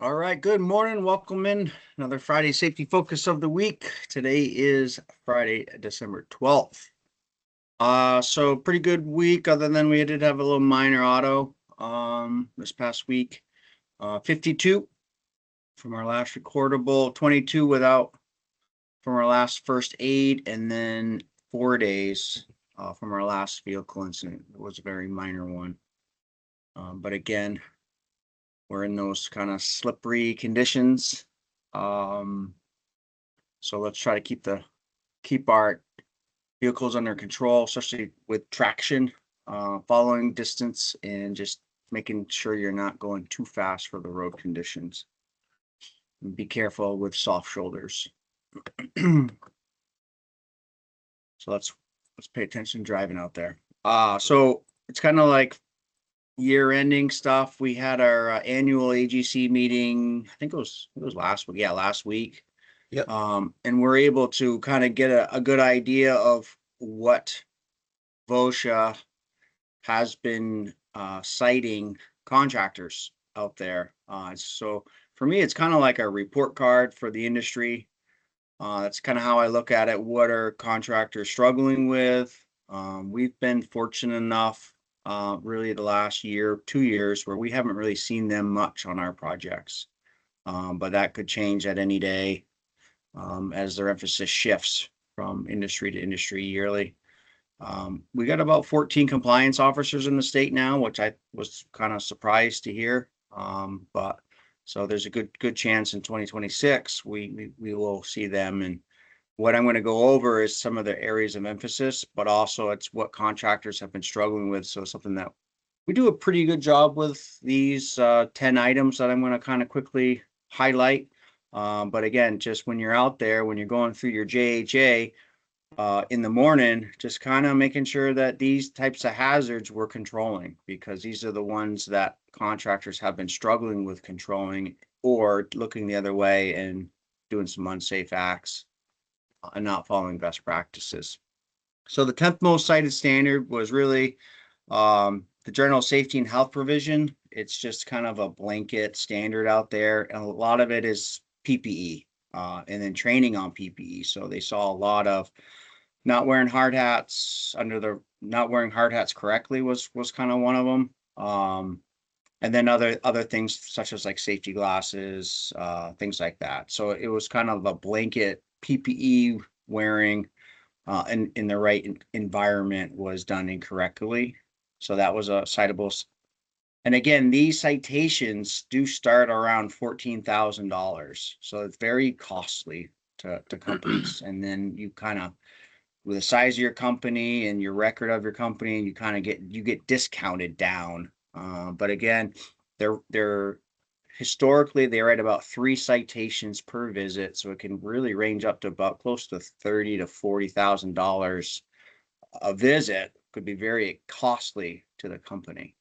All right, good morning. Welcome in another Friday safety focus of the week. Today is Friday, December 12th. So pretty good week, other than we did have a little minor auto this past week. 52 from our last recordable, 22 without from our last first aid, and then 4 days from our last vehicle incident. It was a very minor one. But again, we're in those kind of slippery conditions. So let's try to keep our vehicles under control, especially with traction, following distance, and just making sure you're not going too fast for the road conditions. And be careful with soft shoulders. So let's pay attention driving out there. So it's kind of like year-ending stuff. We had our annual AGC meeting. I think it was last week. Yeah, last week. Yep. And we're able to kind of get a good idea of what OSHA has been citing contractors out there. So for me, it's kind of like a report card for the industry. That's kind of how I look at it. What are contractors struggling with? We've been fortunate enough, really the last year, 2 years, where we haven't really seen them much on our projects. But that could change at any day as their emphasis shifts from industry to industry yearly. We got about 14 compliance officers in the state now, which I was kind of surprised to hear. But so there's a good chance in 2026 we will see them. And what I'm going to go over is some of the areas of emphasis, but also it's what contractors have been struggling with. So something that we do a pretty good job with these 10 items that I'm going to kind of quickly highlight. But again, just when you're out there, when you're going through your JHA, in the morning, just kind of making sure that these types of hazards we're controlling, because these are the ones that contractors have been struggling with controlling or looking the other way and doing some unsafe acts and not following best practices. So the 10th most cited standard was really the general safety and health provision. It's just kind of a blanket standard out there, and a lot of it is PPE and then training on PPE. So they saw a lot of not wearing hard hats not wearing hard hats correctly was kind of one of them. And then other things such as like safety glasses, things like that. So it was kind of a blanket PPE wearing in the right environment was done incorrectly. So that was a citable. And again, these citations do start around $14,000. So it's very costly to companies. And then you kind of, with the size of your company and your record of your company, you kind of get discounted down. But again, they're historically they're at about 3 citations per visit, so it can really range up to about close to $30,000 to $40,000 a visit. Could be very costly to the company.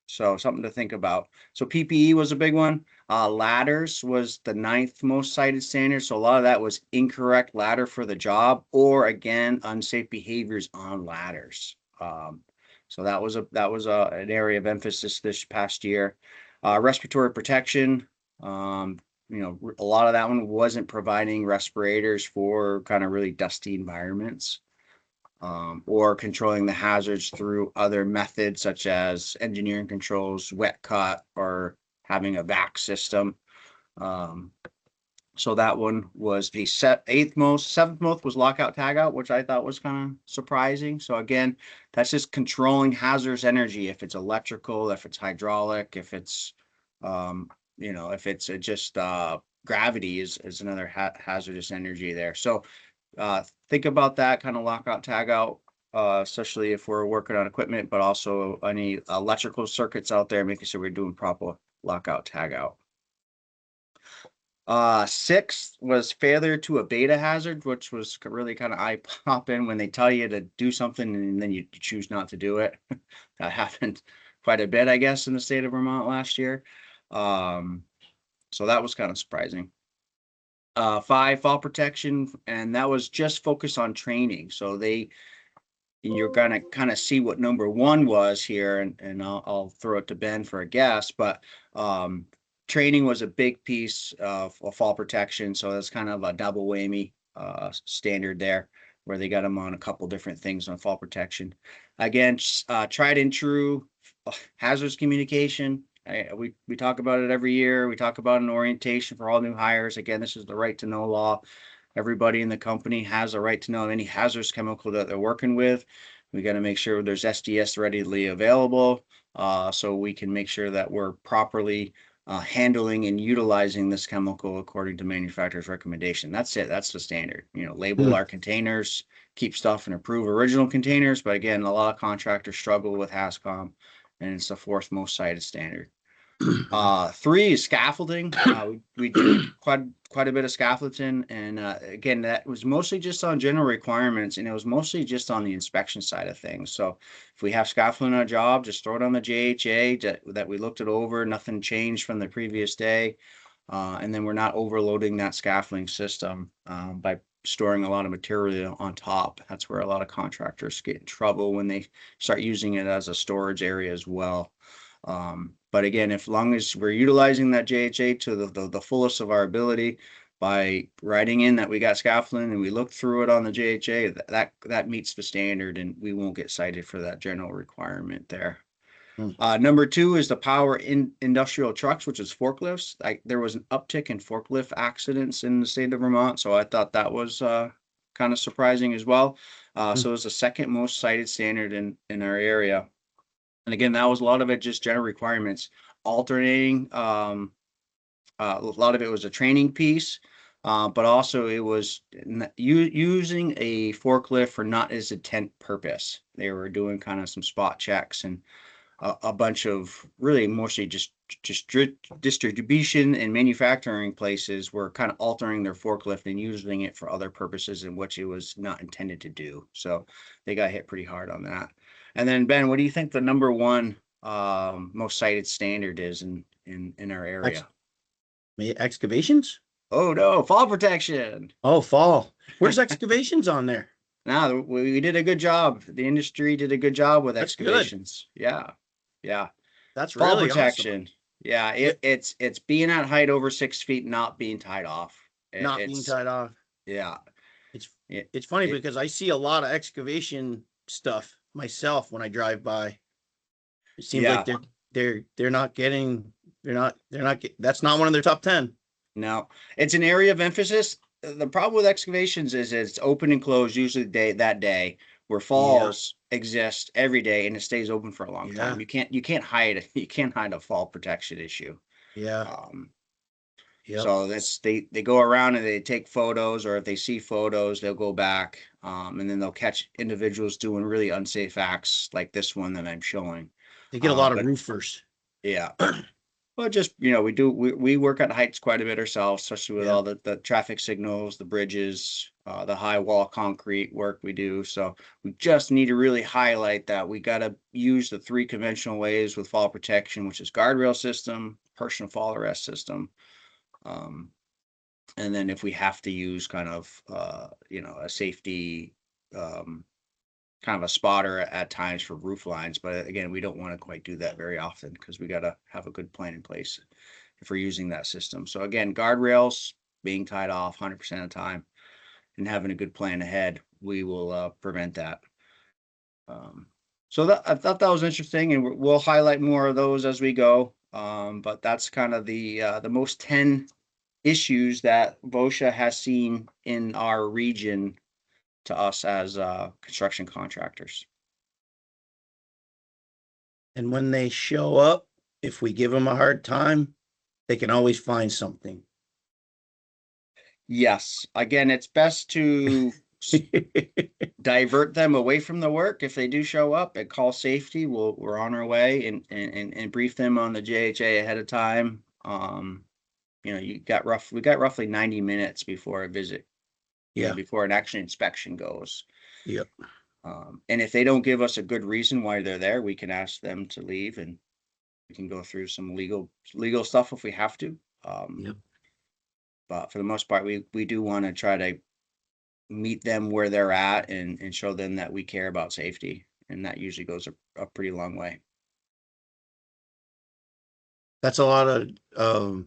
So something to think about. So PPE was a big one. Ladders was the 9th most cited standard. So a lot of that was incorrect ladder for the job, or again, unsafe behaviors on ladders. So that was an area of emphasis this past year. Respiratory protection. A lot of that one wasn't providing respirators for kind of really dusty environments. Or controlling the hazards through other methods such as engineering controls, wet cut, or having a vac system. So that one was the 8th most. 7th most was lockout tagout, which I thought was kind of surprising. So again, that's just controlling hazardous energy. If it's electrical, if it's hydraulic, if it's if it's just gravity is another hazardous energy there. So think about that kind of lockout tagout, especially if we're working on equipment, but also any electrical circuits out there, making sure we're doing proper lockout tagout. 6th was failure to abate a hazard, which was really kind of eye-popping when they tell you to do something and then you choose not to do it. That happened quite a bit, I guess, in the state of Vermont last year. So that was kind of surprising. 5, fall protection, and that was just focused on training. So you're gonna kind of see what number 1 was here, and I'll throw it to Ben for a guess, but training was a big piece of fall protection. So that's kind of a double whammy standard there, where they got them on a couple different things on fall protection. Again, tried and true hazards communication. We talk about it every year. We talk about an orientation for all new hires. Again, this is the right to know law. Everybody in the company has a right to know any hazardous chemical that they're working with. We got to make sure there's SDS readily available, so we can make sure that we're properly handling and utilizing this chemical according to manufacturer's recommendation. That's it. That's the standard. Label our containers, keep stuff in approved original containers. But again, a lot of contractors struggle with HAZCOM, and it's the fourth most cited standard. 3 is scaffolding. We do quite a bit of scaffolding, and again, that was mostly just on general requirements, and it was mostly just on the inspection side of things. So if we have scaffolding on a job, just throw it on the JHA that we looked it over. Nothing changed from the previous day, and then we're not overloading that scaffolding system by storing a lot of material on top. That's where a lot of contractors get in trouble when they start using it as a storage area as well. But again, as long as we're utilizing that JHA to the fullest of our ability by writing in that we got scaffolding and we looked through it on the JHA, that meets the standard, and we won't get cited for that general requirement there. Number 2 is the power in industrial trucks, which is forklifts. There was an uptick in forklift accidents in the state of Vermont, so I thought that was kind of surprising as well. So it was the second most cited standard in our area. And again, that was a lot of it just general requirements, alternating. A lot of it was a training piece, but also it was using a forklift for not its intent purpose. They were doing kind of some spot checks, and a bunch of really mostly just distribution and manufacturing places were kind of altering their forklift and using it for other purposes in which it was not intended to do. So they got hit pretty hard on that. And then Ben, what do you think the number 1 most cited standard is in our area? Excavations? Oh no, fall protection. Oh, fall. Where's excavations on there? No, we did a good job. The industry did a good job with excavations. Good. Yeah. That's fall really protection. Awesome. Yeah, it's being at height over 6 feet, not being tied off. Not being tied off. Yeah. It's funny because I see a lot of excavation stuff myself when I drive by. It seems like they're not that's not one of their top 10. No, it's an area of emphasis. The problem with excavations is it's open and closed usually that day, where falls exist every day and it stays open for a long time. You can't hide a fall protection issue. So they go around and they take photos, or if they see photos, they'll go back, and then they'll catch individuals doing really unsafe acts like this one that I'm showing. They get a lot of roofers. Yeah. Well, just, we work at heights quite a bit ourselves, especially with all the traffic signals, the bridges, the high wall concrete work we do. So we just need to really highlight that we got to use the 3 conventional ways with fall protection, which is guardrail system, personal fall arrest system. And then if we have to use kind of, a safety, kind of a spotter at times for roof lines. But again, we don't want to quite do that very often because we got to have a good plan in place if we're using that system. So again, guardrails being tied off 100% of the time and having a good plan ahead, we will prevent that. So I thought that was interesting, and we'll highlight more of those as we go. But that's kind of the most 10 issues that OSHA has seen in our region to us as construction contractors. And when they show up, if we give them a hard time, they can always find something. Yes. Again, it's best to divert them away from the work if they do show up and call safety. We're on our way and brief them on the JHA ahead of time. We got roughly 90 minutes before a visit. Before an actual inspection goes. Yep. And if they don't give us a good reason why they're there, we can ask them to leave, and we can go through some legal stuff if we have to. But for the most part, we do want to try to meet them where they're at and show them that we care about safety, and that usually goes a pretty long way. That's a lot of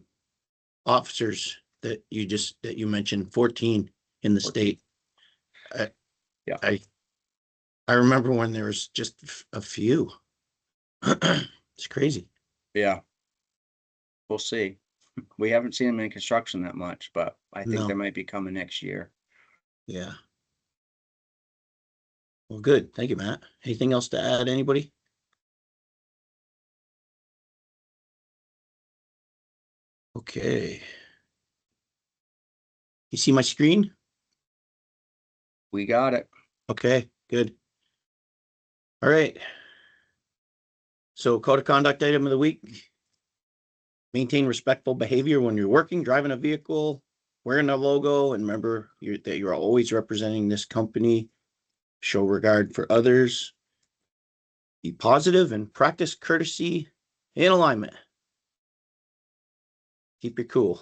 officers that you mentioned, 14 in the state. Yeah. I remember when there was just a few. It's crazy. Yeah. We'll see. We haven't seen them in construction that much, but I think they No. might be coming next year. Yeah. Well, good. Thank you, Matt. Anything else to add, anybody? Okay. You see my screen? We got it. Okay, good. All right. So code of conduct item of the week. Maintain respectful behavior when you're working, driving a vehicle, wearing a logo, and remember that you're always representing this company. Show regard for others. Be positive and practice courtesy and alignment. Keep your cool.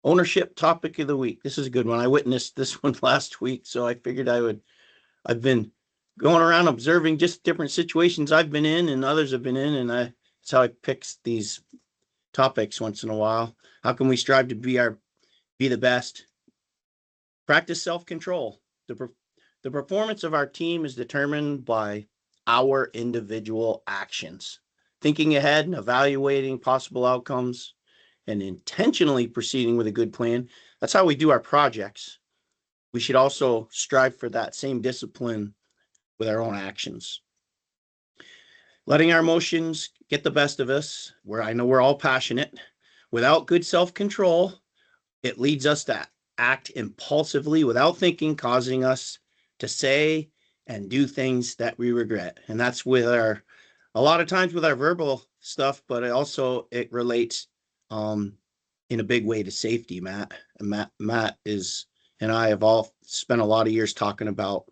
Ownership topic of the week. This is a good one. I witnessed this one last week, so I figured I've been going around observing just different situations I've been in and others have been in, and that's how I pick these topics once in a while. How can we strive to be the best? Practice self-control. The performance of our team is determined by our individual actions. Thinking ahead and evaluating possible outcomes and intentionally proceeding with a good plan. That's how we do our projects. We should also strive for that same discipline with our own actions. Letting our emotions get the best of us, where I know we're all passionate, without good self-control, it leads us to act impulsively without thinking, causing us to say and do things that we regret. And that's with a lot of times with our verbal stuff, but it relates in a big way to safety, Matt. And Matt and I have all spent a lot of years talking about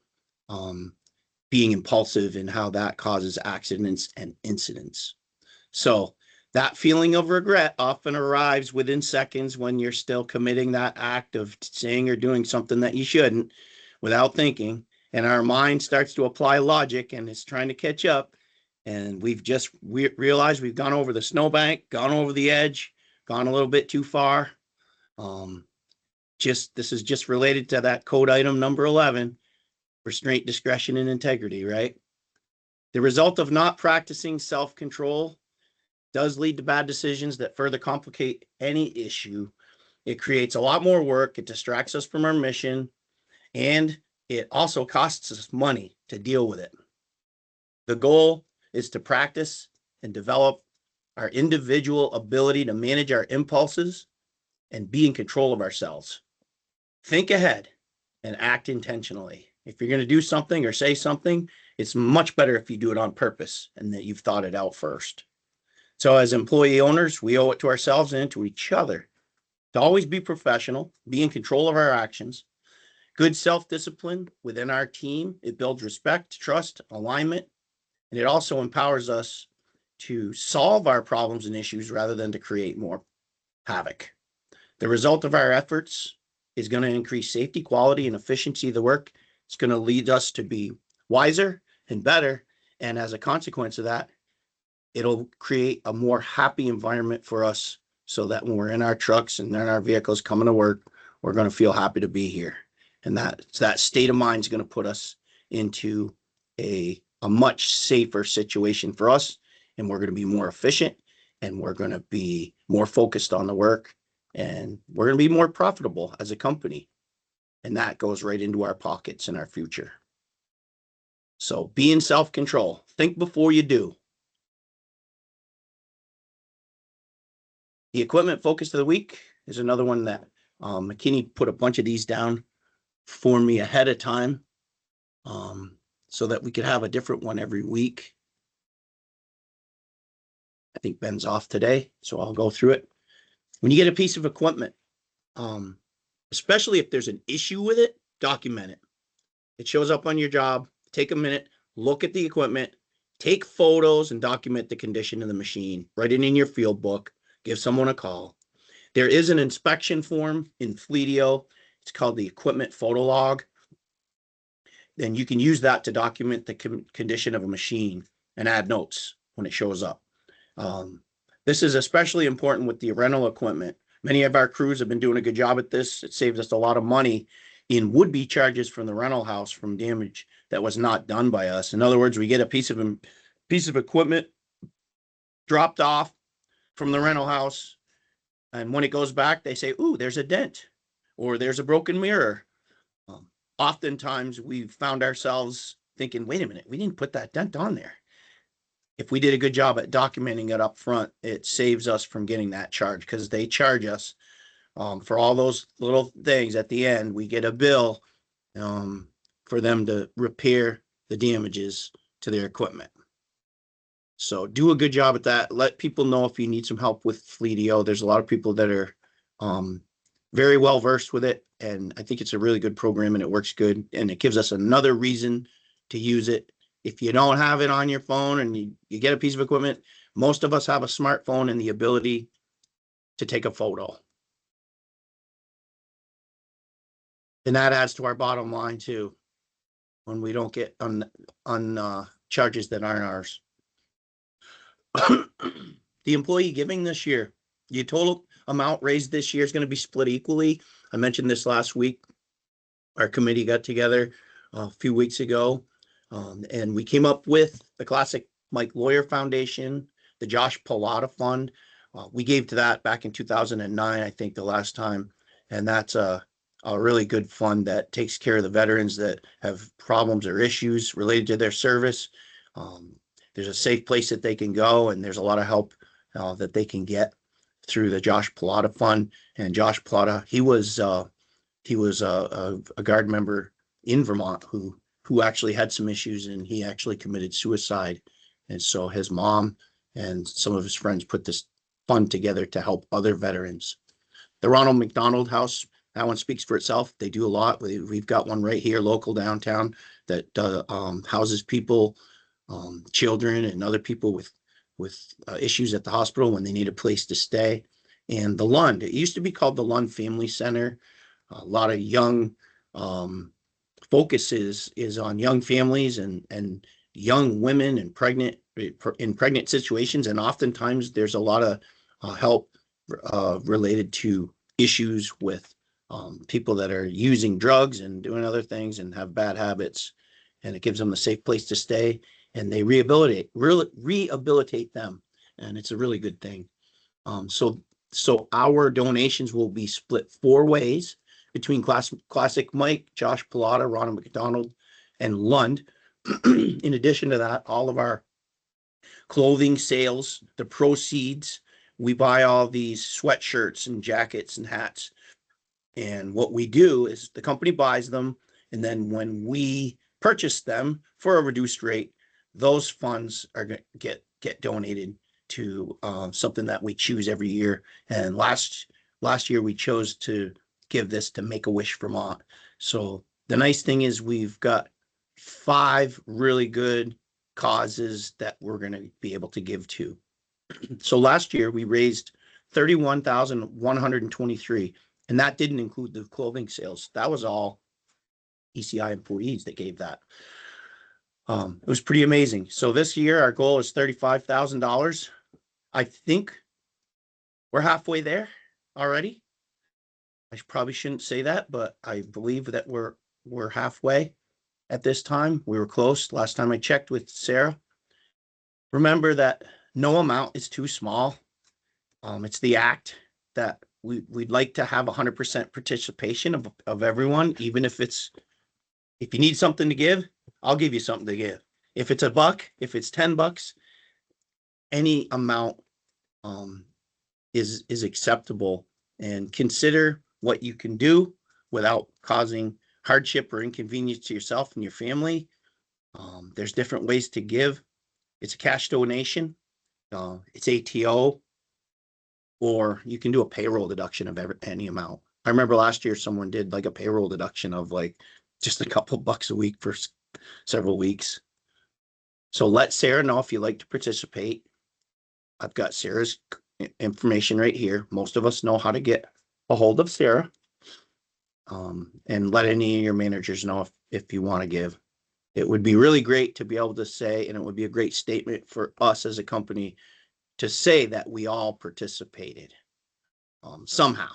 being impulsive and how that causes accidents and incidents. So that feeling of regret often arrives within seconds when you're still committing that act of saying or doing something that you shouldn't without thinking. And our mind starts to apply logic and it's trying to catch up. And we realized we've gone over the snowbank, gone over the edge, gone a little bit too far. This is just related to that code item number 11, restraint, discretion, and integrity, right? The result of not practicing self-control does lead to bad decisions that further complicate any issue. It creates a lot more work. It distracts us from our mission, and it also costs us money to deal with it. The goal is to practice and develop our individual ability to manage our impulses and be in control of ourselves. Think ahead and act intentionally. If you're going to do something or say something, it's much better if you do it on purpose and that you've thought it out first. So as employee owners, we owe it to ourselves and to each other to always be professional, be in control of our actions, good self-discipline within our team. It builds respect, trust, alignment, and it also empowers us to solve our problems and issues rather than to create more havoc. The result of our efforts is going to increase safety, quality, and efficiency of the work. It's going to lead us to be wiser and better. And as a consequence of that, it'll create a more happy environment for us so that when we're in our trucks and in our vehicles coming to work, we're going to feel happy to be here. And that state of mind is going to put us into a much safer situation for us. And we're going to be more efficient and we're going to be more focused on the work and we're going to be more profitable as a company. And that goes right into our pockets in our future. So be in self-control. Think before you do. The equipment focus of the week is another one that McKinney put a bunch of these down for me ahead of time so that we could have a different one every week. I think Ben's off today, so I'll go through it. When you get a piece of equipment, especially if there's an issue with it, document it. It shows up on your job. Take a minute, look at the equipment, take photos and document the condition of the machine. Write it in your field book. Give someone a call. There is an inspection form in Fleetio. It's called the equipment photo log. Then you can use that to document the condition of a machine and add notes when it shows up. This is especially important with the rental equipment. Many of our crews have been doing a good job at this. It saves us a lot of money in would-be charges from the rental house from damage that was not done by us. In other words, we get a piece of equipment dropped off from the rental house, and when it goes back, they say, "Ooh, there's a dent," or "There's a broken mirror." Oftentimes, we've found ourselves thinking, "Wait a minute, we didn't put that dent on there." If we did a good job at documenting it up front, it saves us from getting that charge, because they charge us for all those little things. At the end, we get a bill for them to repair the damages to their equipment. So do a good job at that. Let people know if you need some help with Fleetio. There's a lot of people that are very well versed with it, and I think it's a really good program, and it works good, and it gives us another reason to use it. If you don't have it on your phone and you get a piece of equipment, most of us have a smartphone and the ability to take a photo. And that adds to our bottom line too, when we don't get on charges that aren't ours. The employee giving this year, the total amount raised this year is going to be split equally. I mentioned this last week. Our committee got together a few weeks ago, and we came up with the Classic Mike Lawyer Foundation, the Josh Pilata Fund. We gave to that back in 2009, I think, the last time, and that's a really good fund that takes care of the veterans that have problems or issues related to their service. There's a safe place that they can go, and there's a lot of help that they can get through the Josh Pilata Fund. And Josh Pilata, he was a guard member in Vermont who actually had some issues, and he actually committed suicide. And so his mom and some of his friends put this fund together to help other veterans. The Ronald McDonald House, that one speaks for itself. They do a lot. We've got one right here, local downtown, that houses people, children and other people with issues at the hospital when they need a place to stay. And the Lund, it used to be called the Lund Family Center. A lot of young focus is on young families and young women and in pregnant situations. And oftentimes there's a lot of help related to issues with people that are using drugs and doing other things and have bad habits. And it gives them a safe place to stay, and they rehabilitate them. And it's a really good thing. So our donations will be split 4 ways between Classic Mike, Josh Pilata, Ronald McDonald, and Lund. In addition to that, all of our clothing sales, the proceeds, we buy all these sweatshirts and jackets and hats. And what we do is the company buys them, and then when we purchase them for a reduced rate, those funds are going to get donated to something that we choose every year. And last year we chose to give this to Make-A-Wish Vermont. So the nice thing is we've got 5 really good causes that we're going to be able to give to. So last year we raised $31,123, and that didn't include the clothing sales. That was all ECI employees that gave that. It was pretty amazing. So this year our goal is $35,000. I think we're halfway there already. I probably shouldn't say that, but I believe that we're halfway at this time. We were close. Last time I checked with Sarah. Remember that no amount is too small. It's the act that we'd like to have 100% participation of everyone, even if you need something to give, I'll give you something to give. If it's $1, if it's $10, any amount is acceptable, and consider what you can do without causing hardship or inconvenience to yourself and your family. There's different ways to give. It's a cash donation. It's ATO, or you can do a payroll deduction of any amount. I remember last year someone did like a payroll deduction of like just a couple bucks a week for several weeks. So let Sarah know if you'd like to participate. I've got Sarah's information right here. Most of us know how to get a hold of Sarah. And let any of your managers know if you want to give. It would be really great to be able to say, and it would be a great statement for us as a company to say that we all participated somehow.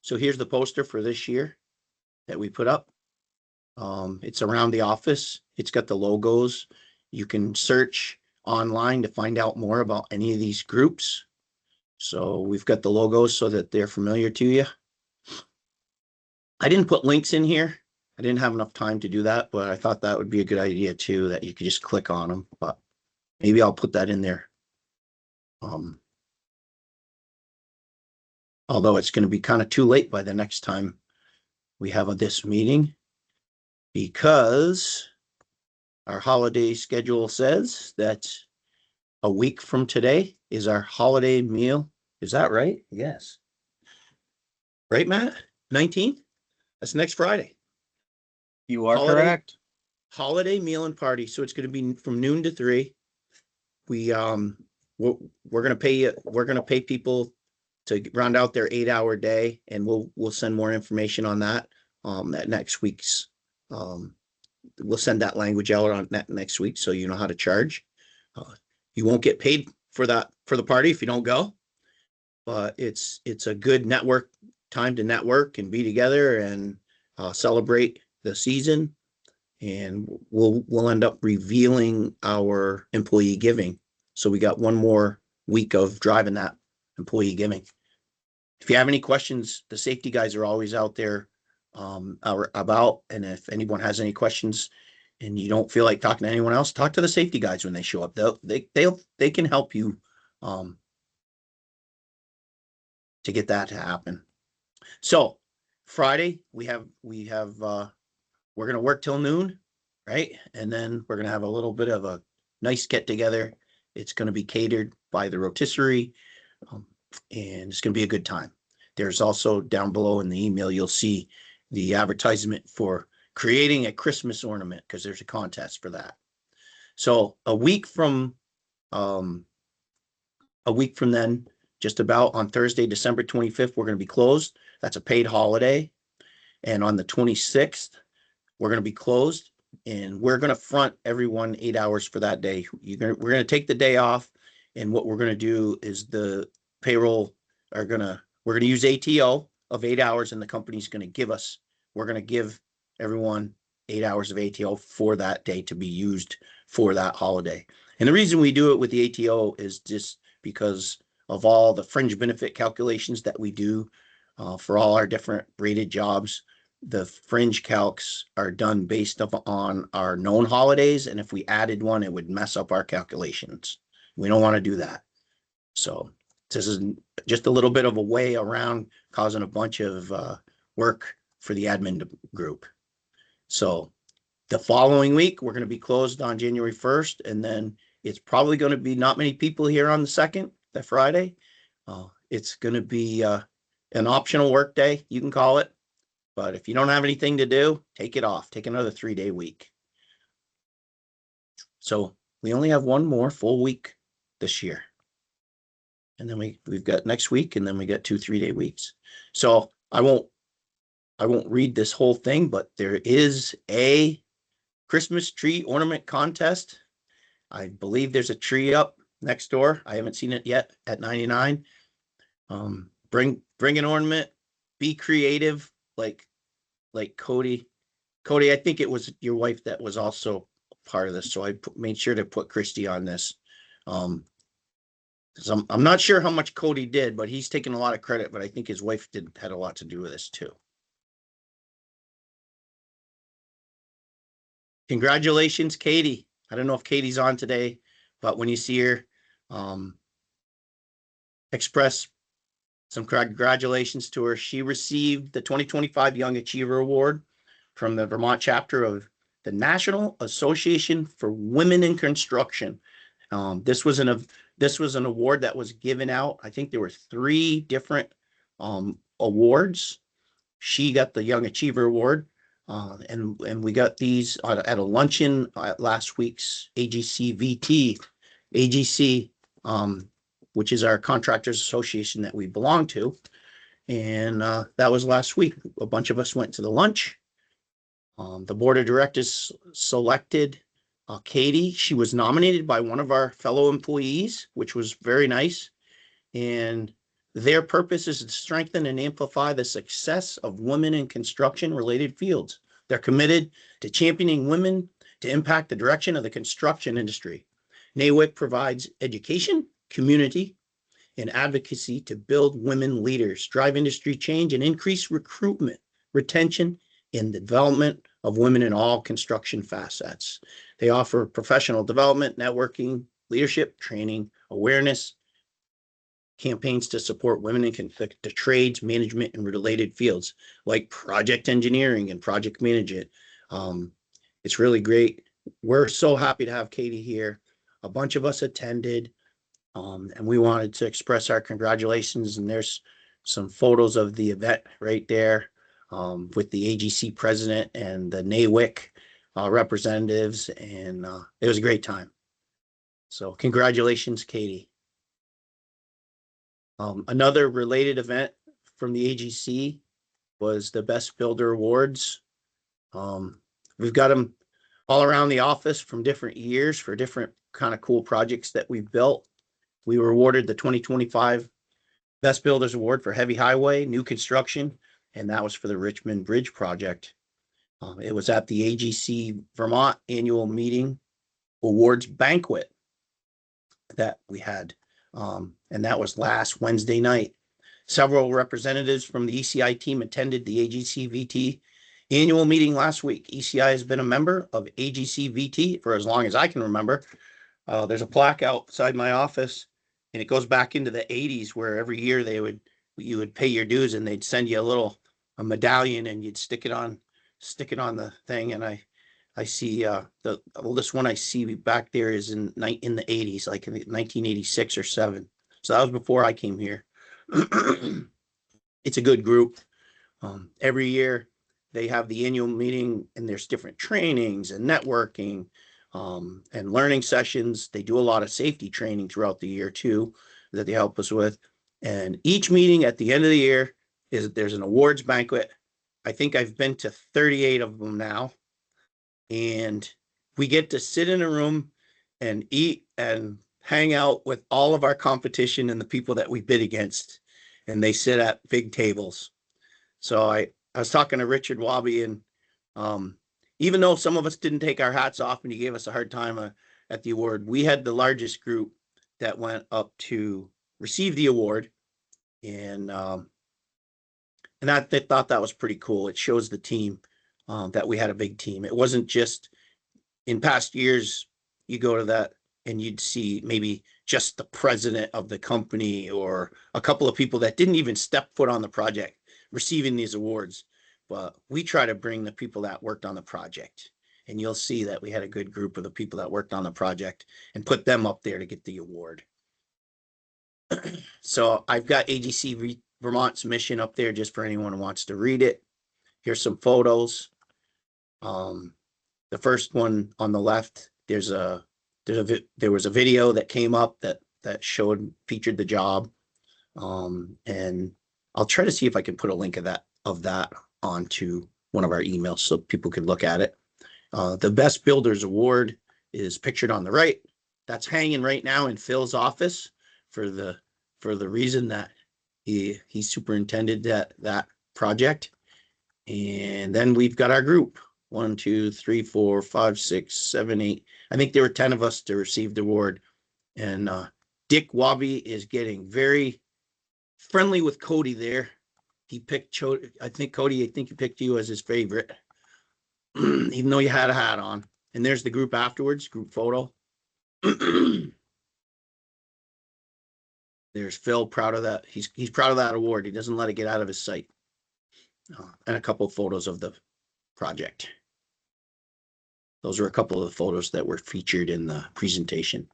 So here's the poster for this year that we put up. It's around the office. It's got the logos. You can search online to find out more about any of these groups. So we've got the logos so that they're familiar to you. I didn't put links in here. I didn't have enough time to do that, but I thought that would be a good idea too, that you could just click on them. But maybe I'll put that in there. Although it's going to be kind of too late by the next time we have this meeting, because our holiday schedule says that a week from today is our holiday meal. Is that right? Yes. Right, Matt? 19th? That's next Friday. You are correct. Holiday meal and party. So it's going to be from noon to 3. We're going to pay people to round out their 8-hour day, and we'll send more information on that at next week's. We'll send that language out on that next week, so you know how to charge. You won't get paid for that for the party if you don't go, but it's a good network time to network and be together and celebrate the season. And we'll end up revealing our employee giving. So we got one more week of driving that employee giving. If you have any questions, the safety guys are always out there about, and if anyone has any questions and you don't feel like talking to anyone else, talk to the safety guys when they show up. They can help you to get that to happen. So Friday we're going to work till noon, right? And then we're going to have a little bit of a nice get together. It's going to be catered by the rotisserie, and it's going to be a good time. There's also down below in the email, you'll see the advertisement for creating a Christmas ornament, because there's a contest for that. So a week from then, just about on Thursday, December 25th, we're going to be closed. That's a paid holiday. And on the 26th, we're going to be closed, and we're going to front everyone 8 hours for that day. We're going to take the day off, and what we're going to do is the payroll we're going to use ATO of 8 hours, and the company's going to we're going to give everyone 8 hours of ATO for that day to be used for that holiday. And the reason we do it with the ATO is just because of all the fringe benefit calculations that we do for all our different rated jobs. The fringe calcs are done based on our known holidays, and if we added one, it would mess up our calculations. We don't want to do that. So this is just a little bit of a way around causing a bunch of work for the admin group. So the following week, we're going to be closed on January 1st, and then it's probably going to be not many people here on the 2nd, that Friday. It's going to be an optional work day, you can call it. But if you don't have anything to do, take it off. Take another 3-day week. So we only have one more full week this year. And then we've got next week, and then we got 2 3-day weeks. So I won't read this whole thing, but there is a Christmas tree ornament contest. I believe there's a tree up next door. I haven't seen it yet at 99. Bring an ornament, be creative, like Cody, I think it was your wife that was also part of this. So I made sure to put Christy on this. I'm not sure how much Cody did, but he's taken a lot of credit, but I think his wife had a lot to do with this too. Congratulations, Katie. I don't know if Katie's on today, but when you see her, express some congratulations to her. She received the 2025 Young Achiever Award from the Vermont chapter of the National Association for Women in Construction. This was an award that was given out. I think there were 3 different awards. She got the Young Achiever Award, and we got these at a luncheon at last week's AGC, which is our contractors association that we belong to. And that was last week. A bunch of us went to the lunch. The board of directors selected Katie, she was nominated by one of our fellow employees, which was very nice. And their purpose is to strengthen and amplify the success of women in construction-related fields. They're committed to championing women to impact the direction of the construction industry. NAWIC provides education, community, and advocacy to build women leaders, drive industry change, and increase recruitment, retention, and development of women in all construction facets. They offer professional development, networking, leadership, training, awareness, campaigns to support women in the trades, management, and related fields like project engineering and project management. It's really great. We're so happy to have Katie here. A bunch of us attended, and we wanted to express our congratulations. And there's some photos of the event right there, with the AGC president and the NAWIC representatives, and it was a great time. So congratulations, Katie. Another related event from the AGC was the Best Builder Awards. We've got them all around the office from different years for different kind of cool projects that we've built. We were awarded the 2025 Best Builders Award for heavy highway, new construction, and that was for the Richmond Bridge project. It was at the AGC Vermont annual meeting awards banquet that we had. And that was last Wednesday night. Several representatives from the ECI team attended the AGC VT annual meeting last week. ECI has been a member of AGC VT for as long as I can remember. There's a plaque outside my office, and it goes back into the 80s, where every year you would pay your dues and they'd send you a medallion, and you'd stick it on the thing. And I see the oldest one I see back there is in the 80s, like in 1986 or 7. So that was before I came here. It's a good group. Every year they have the annual meeting, and there's different trainings and networking, and learning sessions. They do a lot of safety training throughout the year too, that they help us with. And each meeting at the end of the year there's an awards banquet. I think I've been to 38 of them now. And we get to sit in a room and eat and hang out with all of our competition and the people that we bid against. And they sit at big tables. So I was talking to Richard Wabi, and even though some of us didn't take our hats off and he gave us a hard time at the award, we had the largest group that went up to receive the award. And they thought that was pretty cool. It shows the team, that we had a big team. It wasn't just in past years, you go to that and you'd see maybe just the president of the company or a couple of people that didn't even step foot on the project receiving these awards. But we try to bring the people that worked on the project, and you'll see that we had a good group of the people that worked on the project and put them up there to get the award. So I've got AGC Vermont's mission up there just for anyone who wants to read it. Here's some photos. The first one on the left, there was a video that came up that featured the job. And I'll try to see if I can put a link of that onto one of our emails so people can look at it. The Best Builders Award is pictured on the right. That's hanging right now in Phil's office for the reason that he superintended that project. And then we've got our group. 1, 2, 3, 4, 5, 6, 7, 8. I think there were 10 of us to receive the award. And Dick Wabi is getting very friendly with Cody there. He picked Cody. I think he picked you as his favorite, even though you had a hat on. And there's the group afterwards, group photo. There's Phil, proud of that. He's proud of that award. He doesn't let it get out of his sight. And a couple of photos of the project. Those are a couple of the photos that were featured in the presentation.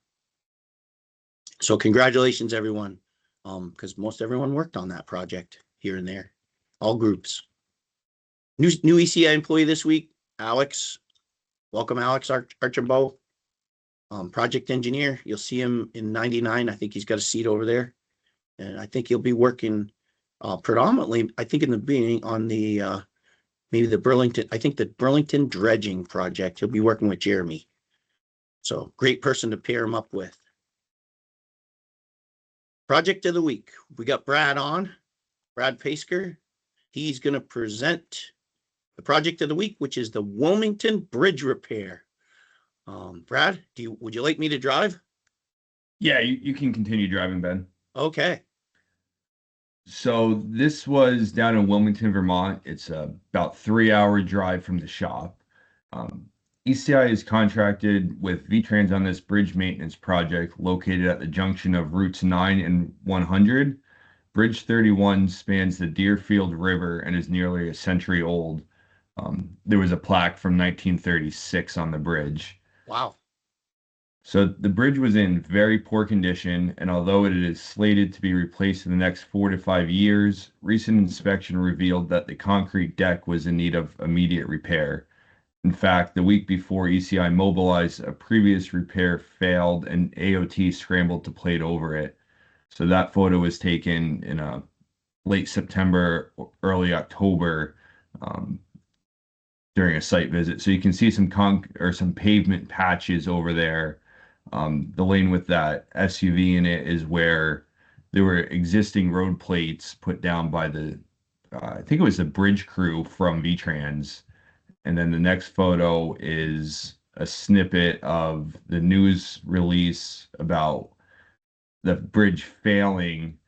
So congratulations, everyone, because most everyone worked on that project here and there, all groups. New ECI employee this week, Alex. Welcome, Alex Archambault. Project engineer. You'll see him in 99. I think he's got a seat over there. And I think he'll be working predominantly, I think in the beginning on the maybe the Burlington dredging project. He'll be working with Jeremy. So great person to pair him up with. Project of the week. We got Brad on, Brad Pasker. He's going to present the project of the week, which is the Wilmington Bridge repair. Brad, would you like me to drive? Yeah, you can continue driving, Ben. Okay. So this was down in Wilmington, Vermont. It's a about 3-hour drive from the shop. ECI is contracted with VTrans on this bridge maintenance project located at the junction of routes 9 and 100. Bridge 31 spans the Deerfield River and is nearly a century old. There was a plaque from 1936 on the bridge. Wow. So the bridge was in very poor condition, and although it is slated to be replaced in the next 4 to 5 years, recent inspection revealed that the concrete deck was in need of immediate repair. In fact, the week before ECI mobilized, a previous repair failed and AOT scrambled to plate over it. So that photo was taken in late September, early October, during a site visit. So you can see some pavement patches over there. The lane with that SUV in it is where there were existing road plates put down by I think it was the bridge crew from VTrans. And then the next photo is a snippet of the news release about the bridge failing.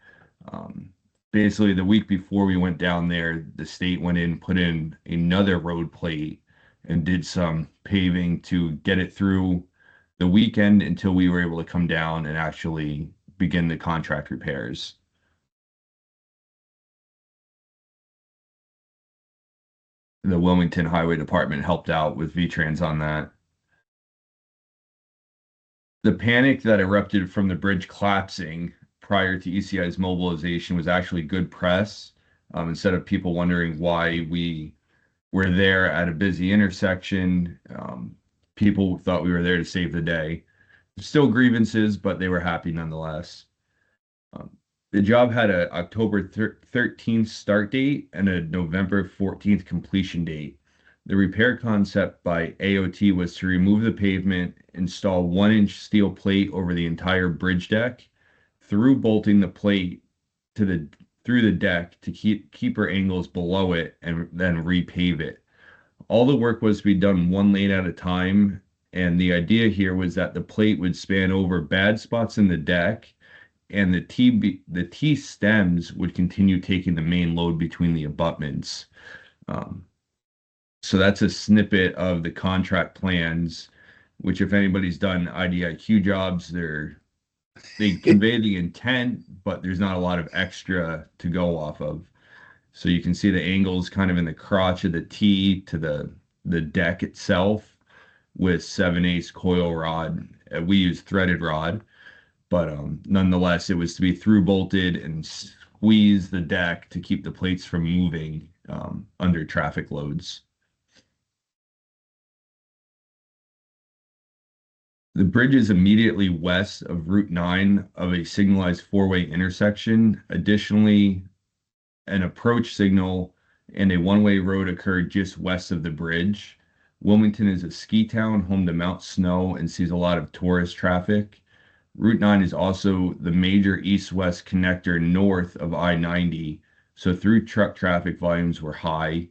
Basically, the week before we went down there, the state went in, put in another road plate, and did some paving to get it through the weekend until we were able to come down and actually begin the contract repairs. The Wilmington Highway Department helped out with VTrans on that. The panic that erupted from the bridge collapsing prior to ECI's mobilization was actually good press. Instead of people wondering why we were there at a busy intersection, people thought we were there to save the day. Still grievances, but they were happy nonetheless. The job had a October 13th start date and a November 14th completion date. The repair concept by AOT was to remove the pavement, install 1-inch steel plate over the entire bridge deck, through bolting the plate through the deck to keep our angles below it, and then repave it. All the work was to be done one lane at a time, and the idea here was that the plate would span over bad spots in the deck, and the T stems would continue taking the main load between the abutments. So that's a snippet of the contract plans, which if anybody's done IDIQ jobs, they convey the intent, but there's not a lot of extra to go off of. So you can see the angles kind of in the crotch of the T to the deck itself with 7/8 coil rod. We use threaded rod, but nonetheless, it was to be through bolted and squeeze the deck to keep the plates from moving under traffic loads. The bridge is immediately west of Route 9 of a signalized four-way intersection. Additionally, an approach signal and a one-way road occurred just west of the bridge. Wilmington is a ski town, home to Mount Snow, and sees a lot of tourist traffic. Route 9 is also the major east-west connector north of I-90, so through truck traffic volumes were high.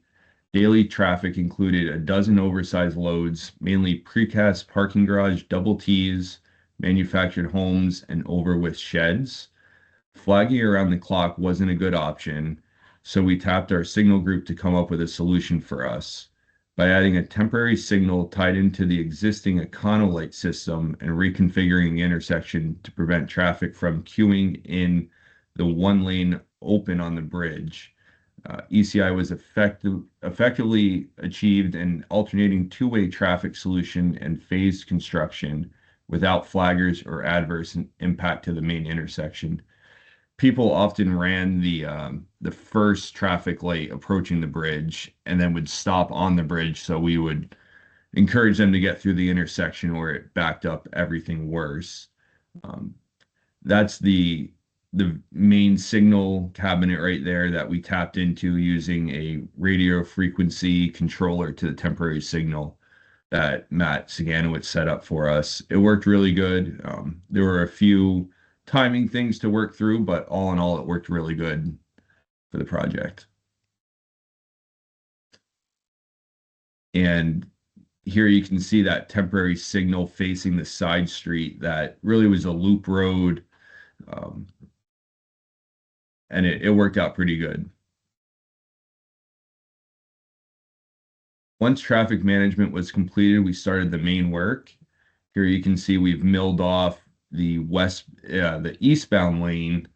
Daily traffic included a dozen oversized loads, mainly precast parking garage double T's, manufactured homes, and overwith sheds. Flagging around the clock wasn't a good option, so we tapped our signal group to come up with a solution for us. By adding a temporary signal tied into the existing Econolight system and reconfiguring the intersection to prevent traffic from queuing in the one lane open on the bridge. ECI was effectively achieved an alternating two-way traffic solution and phased construction without flaggers or adverse impact to the main intersection. People often ran the first traffic light approaching the bridge and then would stop on the bridge, so we would encourage them to get through the intersection where it backed up everything worse. That's the main signal cabinet right there that we tapped into using a radio frequency controller to the temporary signal. that Matt Saganowicz set up for us. It worked really good. There were a few timing things to work through, but all in all, it worked really good for the project. And here you can see that temporary signal facing the side street that really was a loop road. Um, and it worked out pretty good. Once traffic management was completed, we started the main work. Here you can see we've milled off the eastbound lane,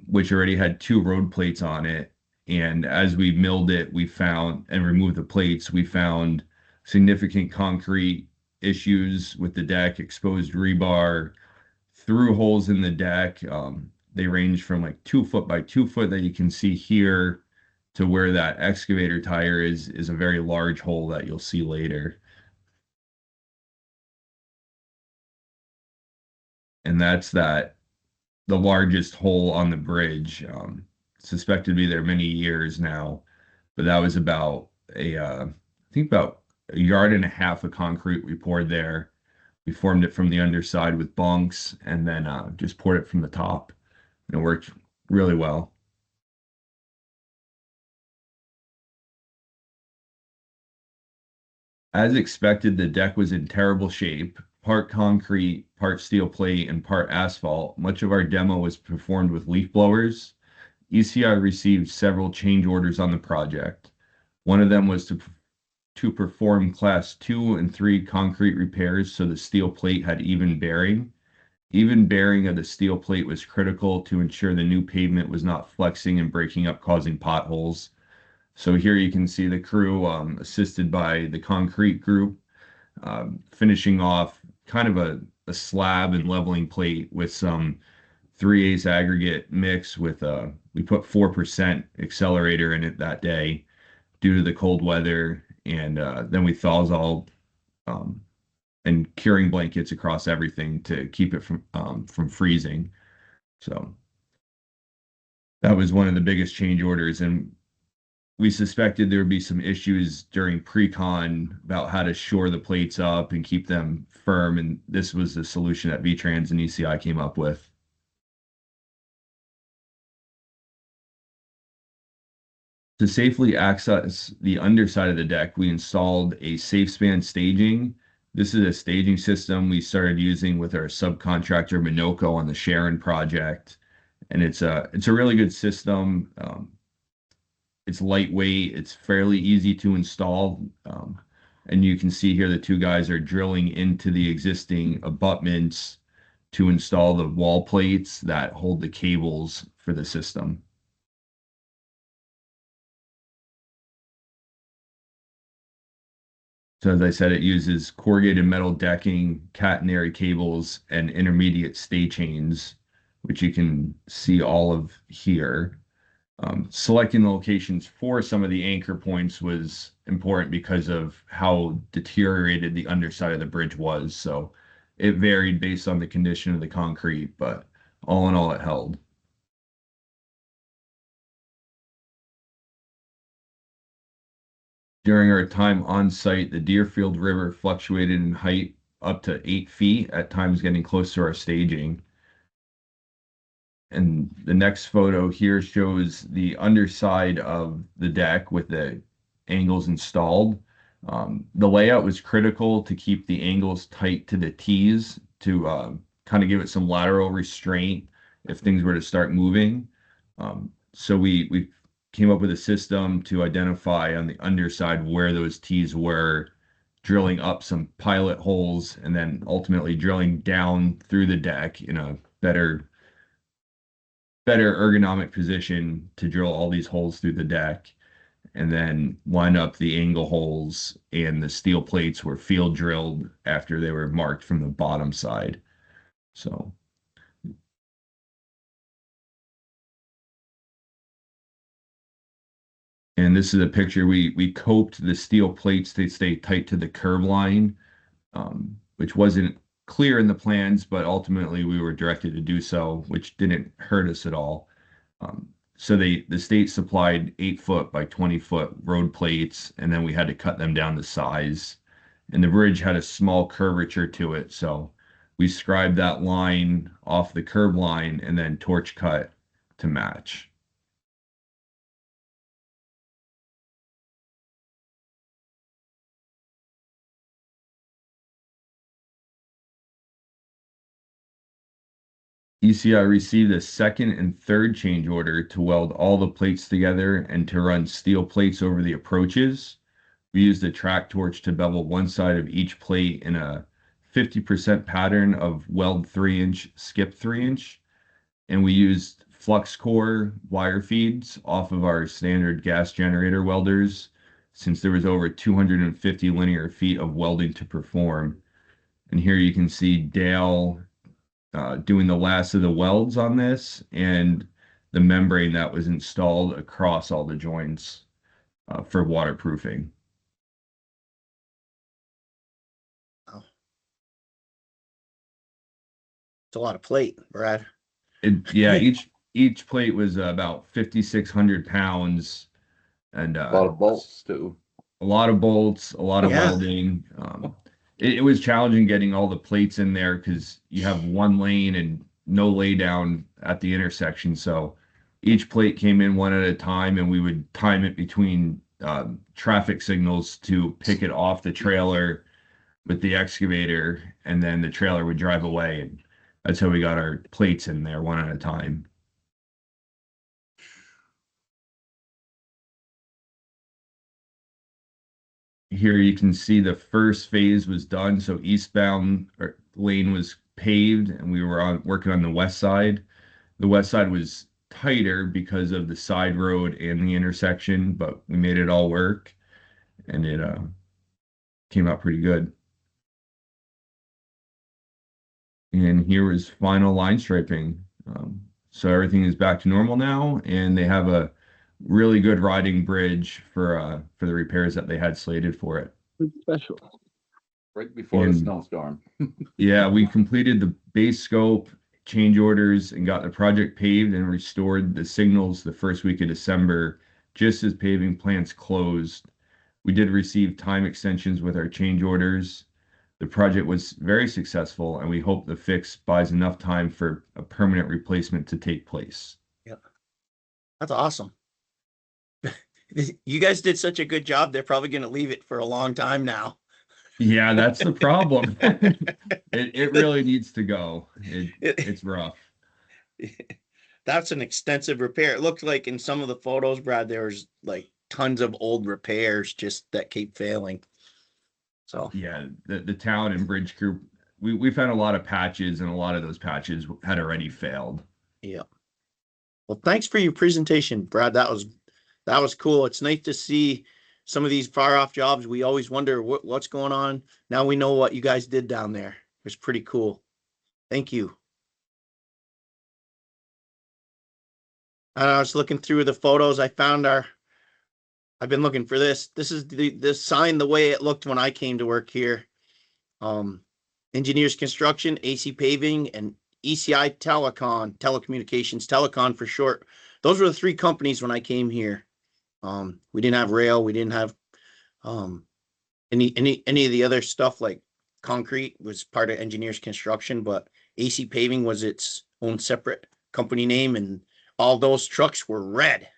which already had 2 road plates on it. And as we milled it, we found and removed the plates, we found significant concrete issues with the deck, exposed rebar, through holes in the deck. They range from like 2 foot by 2 foot that you can see here to where that excavator tire is a very large hole that you'll see later. And that's the largest hole on the bridge, suspected to be there many years now, but that was about I think about a yard and a half of concrete we poured there. We formed it from the underside with bunks and then just poured it from the top. And it worked really well. As expected, the deck was in terrible shape, part concrete, part steel plate, and part asphalt. Much of our demo was performed with leaf blowers. ECI received several change orders on the project. One of them was to perform class 2 and 3 concrete repairs so the steel plate had even bearing. Even bearing of the steel plate was critical to ensure the new pavement was not flexing and breaking up, causing potholes. So here you can see the crew, assisted by the concrete group, finishing off kind of a slab and leveling plate with some 3/8 aggregate mix with we put 4% accelerator in it that day due to the cold weather, and then we Thawzall and curing blankets across everything to keep it from freezing. So that was one of the biggest change orders, and we suspected there would be some issues during pre-con about how to shore the plates up and keep them firm, and this was the solution that VTrans and ECI came up with. To safely access the underside of the deck, we installed a safe span staging. This is a staging system we started using with our subcontractor Minoko on the Sharon project, and it's a really good system. It's lightweight, it's fairly easy to install, and you can see here the 2 guys are drilling into the existing abutments to install the wall plates that hold the cables for the system. So as I said, it uses corrugated metal decking, catenary cables, and intermediate stay chains, which you can see all of here. Selecting the locations for some of the anchor points was important because of how deteriorated the underside of the bridge was. So it varied based on the condition of the concrete, but all in all, it held. During our time on site, the Deerfield River fluctuated in height up to 8 feet, at times getting close to our staging. And the next photo here shows the underside of the deck with the angles installed. The layout was critical to keep the angles tight to the T's to kind of give it some lateral restraint if things were to start moving. So we came up with a system to identify on the underside where those T's were, drilling up some pilot holes, and then ultimately drilling down through the deck in a better ergonomic position to drill all these holes through the deck, and then line up the angle holes, and the steel plates were field drilled after they were marked from the bottom side. So and this is a picture, we coped the steel plates to stay tight to the curb line, which wasn't clear in the plans, but ultimately we were directed to do so, which didn't hurt us at all. So the state supplied 8 foot by 20 foot road plates, and then we had to cut them down to size. and the bridge had a small curvature to it. So we scribed that line off the curb line and then torch cut to match. ECI received a second and third change order to weld all the plates together and to run steel plates over the approaches. We used a track torch to bevel one side of each plate in a 50% pattern of weld 3-inch, skip 3-inch. And we used flux core wire feeds off of our standard gas generator welders since there was over 250 linear feet of welding to perform. And here you can see Dale doing the last of the welds on this and the membrane that was installed across all the joints for waterproofing. Wow. It's a lot of plate, Brad. Yeah, each plate was about 5,600 pounds, and A lot of bolts too. a lot of bolts, a lot of Yeah. welding. It was challenging getting all the plates in there because you have one lane and no lay down at the intersection. So each plate came in one at a time, and we would time it between traffic signals to pick it off the trailer with the excavator, and then the trailer would drive away. And that's how we got our plates in there one at a time. Here you can see the first phase was done. So eastbound lane was paved, and we were working on the west side. The west side was tighter because of the side road and the intersection, but we made it all work, and it came out pretty good. And here was final line striping. So everything is back to normal now, and they have a really good riding bridge for the repairs that they had slated for it. Special. Right before the And- snowstorm. Yeah, we completed the base scope, change orders, and got the project paved and restored the signals the first week of December, just as paving plants closed. We did receive time extensions with our change orders. The project was very successful, and we hope the fix buys enough time for a permanent replacement to take place. That's awesome. You guys did such a good job. They're probably going to leave it for a long time now. Yeah, that's the problem. It really needs to go. It's rough. That's an extensive repair. It looked like in some of the photos, Brad, there was like tons of old repairs just that keep failing. So Yeah, the town and bridge crew, we found a lot of patches, and a lot of those patches had already failed. yeah. Well, thanks for your presentation, Brad. That was cool. It's nice to see some of these far off jobs. We always wonder what's going on. Now we know what you guys did down there. It was pretty cool. Thank you. And I was looking through the photos. I've been looking for this. This is the sign the way it looked when I came to work here. Engineers Construction, AC Paving, and ECI Telecommunications, Telecom for short. Those were the three companies when I came here. We didn't have rail. We didn't have any of the other stuff like concrete was part of Engineers Construction, but AC Paving was its own separate company name, and all those trucks were red.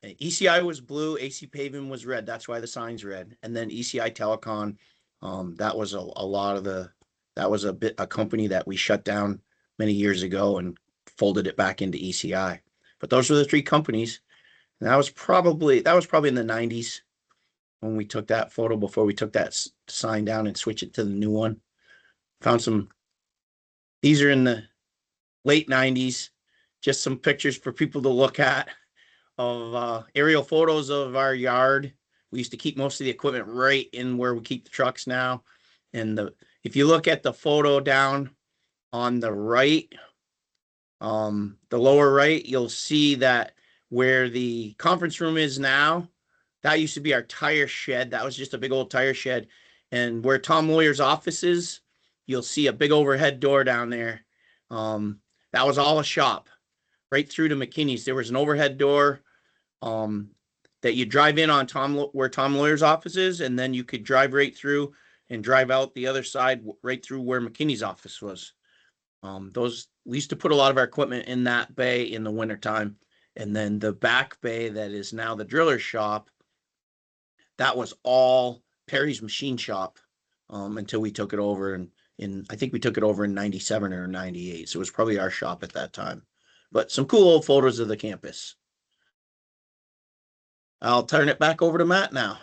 ECI was blue, AC Paving was red. That's why the sign's red. And then ECI Telecom, that was a company that we shut down many years ago and folded it back into ECI. But those were the three companies. And that was probably in the 90s when we took that photo before we took that sign down and switched it to the new one. These are in the late 90s, just some pictures for people to look at of aerial photos of our yard. We used to keep most of the equipment right in where we keep the trucks now. And if you look at the photo down on the right, the lower right, you'll see that where the conference room is now, that used to be our tire shed. That was just a big old tire shed. And where Tom Lawyer's office is, you'll see a big overhead door down there. That was all a shop right through to McKinney's. There was an overhead door. that you drive in on where Tom Lawyer's office is, and then you could drive right through and drive out the other side right through where McKinney's office was. We used to put a lot of our equipment in that bay in the wintertime. And then the back bay that is now the driller's shop, that was all Perry's machine shop until we took it over. And I think we took it over in 97 or 98. So it was probably our shop at that time. But some cool old photos of the campus. I'll turn it back over to Matt now.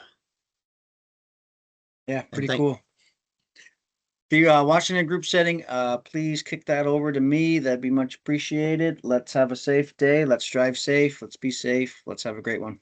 Yeah, pretty cool. If you're watching a group setting, please kick that over to me. That'd be much appreciated. Let's have a safe day. Let's drive safe. Let's be safe. Let's have a great one.